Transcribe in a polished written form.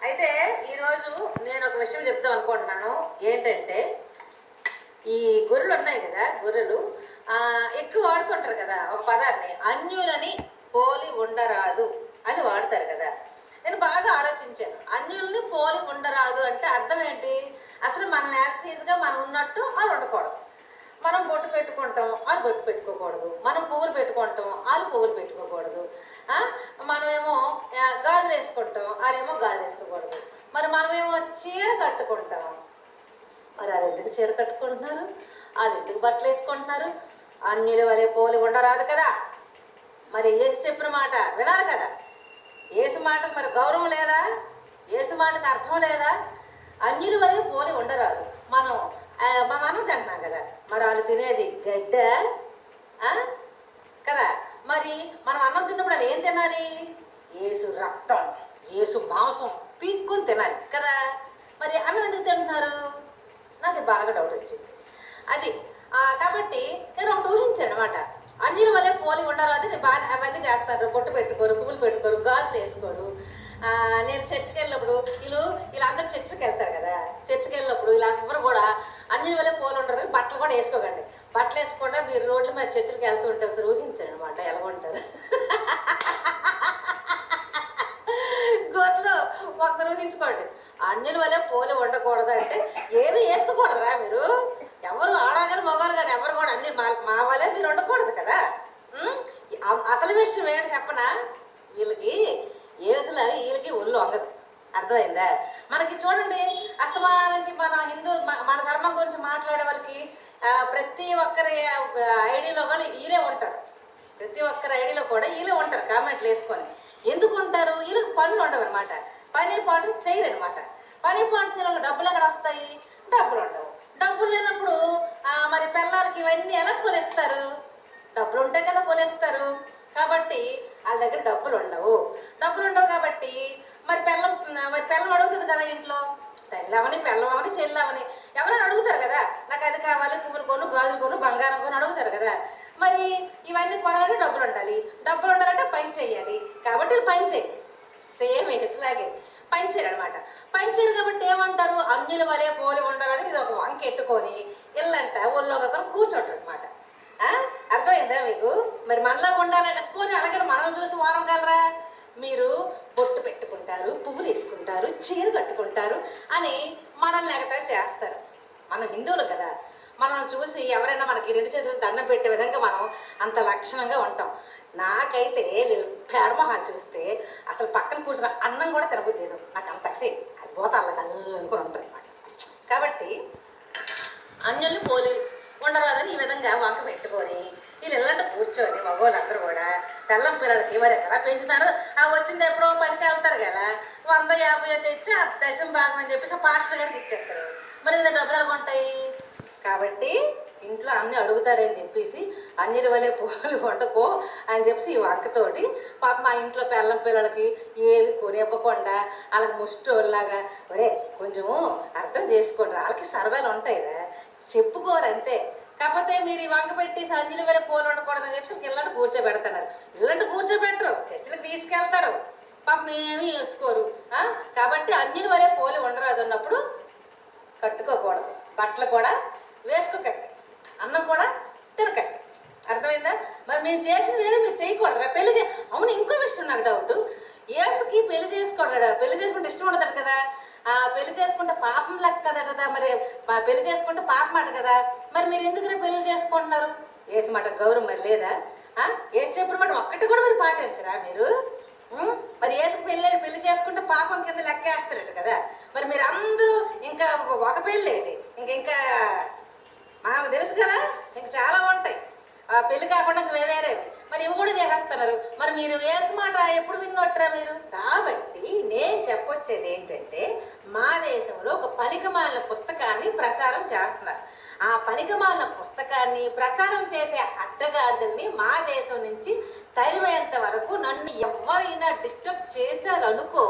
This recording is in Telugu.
అయితే ఈరోజు నేను ఒక విషయం చెప్తాం అనుకుంటున్నాను. ఏంటంటే ఈ గొర్రెలు ఉన్నాయి కదా, గొర్రెలు ఎక్కువ వాడుతుంటారు కదా ఒక పదాన్ని, అన్యులని పోలి ఉండరాదు అని వాడతారు కదా. నేను బాగా ఆలోచించాను, అన్యుల్ని పోలి ఉండరాదు అంటే అర్థం ఏంటి? అసలు మన యాజిటీస్గా మనం ఉన్నట్టు వాళ్ళు ఉండకూడదు. మనం బొట్టు పెట్టుకుంటాం, వాళ్ళు బొట్టు పెట్టుకోకూడదు. మనం పువ్వులు పెట్టుకుంటాం, వాళ్ళు పువ్వులు పెట్టుకోకూడదు. మనమేమో గాజులు వేసుకుంటాం, వాళ్ళేమో గాజులు వేసుకోకూడదు. మరి మనమేమో చీర కట్టుకుంటాం, మరి వాళ్ళు ఎందుకు చీర కట్టుకుంటున్నారు, వాళ్ళు ఎందుకు బట్టలు వేసుకుంటున్నారు? అన్యుల వలె పోలి ఉండరాదు కదా. మరి ఏసు చెప్పిన మాట వినాలి కదా. ఏసు మాటకు మరి గౌరవం లేదా? ఏసు మాటకు అర్థం లేదా? అన్యుల వలె పోలి ఉండరాదు. మనం అన్నం తింటున్నాం కదా, మరి వాళ్ళు తినేది గడ్డ కదా. మరి మనం అన్నం తిన్నప్పుడు వాళ్ళు ఏం తినాలి? ఏసు రక్తం, ఏసు మాంసం పీక్కొని తినాలి కదా. మరి అన్నం ఎందుకు తింటున్నారు? నాకు బాగా డౌట్ వచ్చింది అది. కాబట్టి నేను ఒకటి ఊహించాను అనమాట. అన్నిల వల్లే పోలి ఉండరాదు. నేను బాగా అవన్నీ చేస్తారు, బొట్టు పెట్టుకోరు, పువ్వులు పెట్టుకోరు, గాజులు వేసుకోరు. నేను చర్చికి వెళ్ళినప్పుడు వీళ్ళందరూ చర్చికి వెళ్తారు కదా, చర్చికి వెళ్ళినప్పుడు వీళ్ళందరూ కూడా అన్నిల వల్లే పోలి ఉండరు. బట్టలు కూడా వేసుకోకండి, బట్టలు వేసుకోకుండా మీరు రోడ్ల మీద చర్చికి వెళ్తూ ఉంటే ఒకసారి ఊహించాను అనమాట ఎలా ఉంటారు. గొర్రెలు ఒకసారి ఊహించుకోండి. అన్యుల వల్లే పోలి ఉండకూడదు అంటే ఏమి వేసుకోకూడదురా మీరు. ఎవరు ఆడగాని మగవాళ్ళు కానీ ఎవరు కూడా అన్ని మా వల్లే మీరు ఉండకూడదు కదా. అసలు విషయం ఏంటి చెప్పనా? వీళ్ళకి వీళ్ళకి ఒళ్ళు వంగదు. అర్థమైందా? మనకి చూడండి, అస్తమానానికి మన మన ధర్మం గురించి మాట్లాడే వాళ్ళకి ప్రతి ఒక్కరి ఐడియాలో కూడా వీళ్ళే ఉంటారు. ప్రతి ఒక్కరి ఐడియాలో కూడా వీళ్ళే ఉంటారు కామెంట్లు వేసుకొని. ఎందుకు ఉంటారు? వీళ్ళకి పనులు ఉండవు అనమాట. పని పాటు చేయరు అనమాట. పని పాటు చేయడం డబ్బులు ఎక్కడ వస్తాయి? డబ్బులు ఉండవు. డబ్బులు లేనప్పుడు మరి పిల్లలకి ఇవన్నీ ఎలా కొనేస్తారు? డబ్బులు ఉంటే కదా కొనేస్తారు. కాబట్టి వాళ్ళ దగ్గర డబ్బులు ఉండవు. డబ్బులు ఉండవు కాబట్టి మరి పిల్లం అడుగుతుంది కదా ఇంట్లో, తెల్లవని పిల్లవని చెల్లవని ఎవరైనా అడుగుతారు కదా. నాకు అది కావాలి, పువ్వులు కొను, గాజులు కొను, బంగారం కొను అడుగుతారు కదా. మరి ఇవన్నీ కొనాలంటే డబ్బులు ఉండాలి. డబ్బులు ఉండాలంటే పని చేయాలి. కాబట్టి పని చేయి. సేమ్ ఇట్లాగే పని చేయరు అనమాట. పని చేయరు కాబట్టి ఏమంటారు? అన్యుల వలె పోలి ఉండరని ఇది ఒక వంక ఎట్టుకొని ఇల్లంట ఒళ్ళోగా కూర్చోటం అనమాట. అర్థమైందా మీకు? మరి మనలాగా ఉండాలని పోనీ అలాగే మనల్ని చూసి వారం కలరా? మీరు బొట్టు పెట్టుకుంటారు, పువ్వులు వేసుకుంటారు, చీర కట్టుకుంటారు అని మనల్ని ఎగతా చేస్తారు. మనం హిందువులు కదా, మనల్ని చూసి ఎవరైనా మనకి రెండు చేతులు దండం పెట్టే విధంగా మనం అంత లక్షణంగా ఉంటాం. నాకైతే వీళ్ళు పేడమొహాలు చూస్తే అసలు పక్కన కూర్చున్న అన్నం కూడా తినబుద్దేదు. నాకు అంత అది పోతాళ్ళకి అనుకుని ఉంటుంది అనమాట. కాబట్టి అన్యుల్ని పోలి ఉండరాదని ఈ విధంగా వంక పెట్టుకొని వీళ్ళు ఇళ్ళంటే కూర్చొని మగవాళ్ళందరూ కూడా పిల్లం పిల్లలకి మరి ఎలా పెంచుతారో వచ్చింది ఎప్పుడో పనికి వెళ్తారు కదా, 100-50 తెచ్చి ఆ దశం భాగం అని చెప్పేసి పాస్టర్ గడికి ఇచ్చేస్తారు. మరి ఇంత డబ్బులు ఎలా ఉంటాయి? కాబట్టి ఇంట్లో అన్నీ అడుగుతారని చెప్పేసి అన్నిటి వల్లే పోలి వండుకో అని చెప్పేసి ఈ వంకతోటి పాప మా ఇంట్లో పిల్లలకి ఏవి కొనివ్వకుండా వాళ్ళకి ముష్టోళ్ళలాగా ఒరే కొంచెము అర్థం చేసుకోండి, వాళ్ళకి సరదాలు ఉంటాయిరా, చెప్పుకోరు అంతే. కాకపోతే మీరు ఈ వంక పెట్టి అన్నిల వల్ల పోలి ఉండకూడదని చెప్పి ఇళ్ళంటే కూర్చోబెడుతున్నారు. ఇళ్ళంటే కూర్చోబెట్టరు, చర్చలకు తీసుకెళ్తారు, పాపం ఏమీ వేసుకోరు. కాబట్టి అన్నిల వల్లే పోలి ఉండరాదు అన్నప్పుడు కట్టుకోకూడదు, బట్టలు కూడా వేసుకోకండి, అన్నం కూడా తినకండి. అర్థమైందా? మరి మేము చేసినవి ఏమి మీరు చేయకూడదురా? అవును, ఇంకో విషయం నాకు డౌట్. ఏసుకి పెళ్లి చేసుకోవడా? పెళ్లి చేసుకుంటే ఇష్టం ఉండదు కదా. పెళ్లి చేసుకుంటే పాపం లెక్క కదా. మరి పెళ్లి చేసుకుంటే పాపం మాట కదా. మరి మీరు ఎందుకు పెళ్లి చేసుకుంటున్నారు? ఏసు మాట గౌరవం మరి లేదా? ఏసు చెప్పిన మాట ఒక్కటి కూడా మీరు పాటించరా మీరు? మరి ఏసుకు పెళ్లి చేసుకుంటే పాపం కింద లెక్కేస్తారట కదా. మరి మీరు అందరూ ఇంకా ఒక పెళ్ళి ఏంటి, ఇంకా మాకు తెలుసు కదా, ఇంక చాలా ఉంటాయి పెళ్లి కాకుండా ఇంక వేరేవి. మరి ఇవి కూడా చేసేస్తున్నారు. మరి మీరు ఏసు మాట ఎప్పుడు విన్నొట్టరా మీరు? కాబట్టి నేను చెప్పొచ్చేది ఏంటంటే, మా దేశంలో ఒక పనికిమాలిన పుస్తకాన్ని ప్రచారం చేస్తున్నారు. ఆ పనికిమాలిన పుస్తకాన్ని ప్రచారం చేసే అడ్డగాడిదల్ని మా దేశం నుంచి తరిమేంత వరకు నన్ను ఎవరైనా డిస్టర్బ్ చేశారనుకో